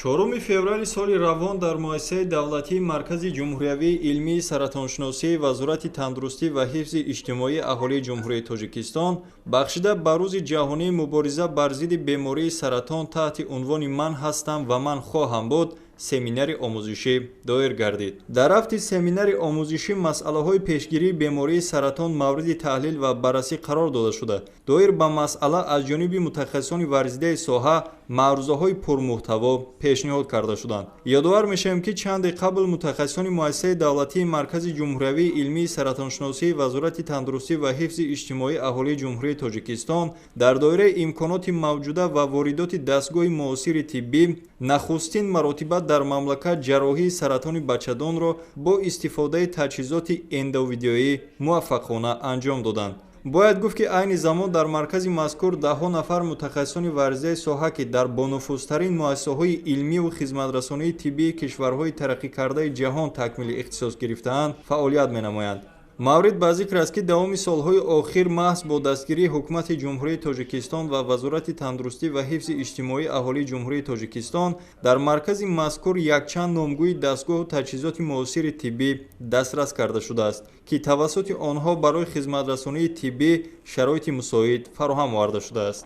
4 феврали соли равон дар муассисаи давлатии Маркази ҷумҳуриявии илмии саратоншиносии Вазорати тандурустӣ ва ҳифзи иҷтимоии аҳолии ҷумҳурияи Тоҷикистон бахшида ба рӯзи ҷаҳонии мубориза бар зидди бемории саратон таҳти унвони «Ман ҳастам ва ман хоҳам буд» семинари омӯзишӣ доир гардид. Дар рафти семинари омӯзишӣ масъалаҳои пешгирии бемории саратон мавриди таҳлил ва баррасӣ қарор дода шуда, доир ба масъала аз ҷониби мутахассисони варзидаи соҳа маърузаҳои пурмуҳтаво пешниҳод карда шуданд. Ёдовар мешавем, ки чанде қабл мутахассисони муассисаи давлатии Маркази ҷумҳуриявии илмии саратоншиносии Вазорати тандурустӣ ва ҳифзи иҷтимоии аҳолии ҷумҳурияи Тоҷикистон дар доираи имконоти мавҷуда ва воридоти дастгоҳи муосири тиббӣ нахустин маротиба дар мамлакат ҷарроҳии саратони бачадонро бо истифодаи таҷҳизоти эндовидеоӣ муваффақона анҷом доданд. бояд гуфт, ки айни замон дар маркази мазкур даҳҳо нафар мутахассисони варзидаи соҳа, ки дар бонуфузтарин муассисаҳои илмиву хизматрасонии тиббии кишварҳои тараqqикардаи ҷаҳон такмили ихтисос гирифтаанд, фаъолият менамоянд. маврид ба зикр аст, ки давоми солҳои охир маҳз бо дастгирии ҳукумати ҷумҳурияи Тоҷикистон ва Вазорати тандурустӣ ва ҳифзи иҷтимоии аҳолии ҷумҳурияи Тоҷикистон дар маркази мазкур якчанд номгӯи дастгоҳу таҷҳизоти муосири тиббӣ дастрас карда шудааст, ки тавассути онҳо барои хизматрасонии тиббӣ шароити мусоид фароҳам оварда шудааст.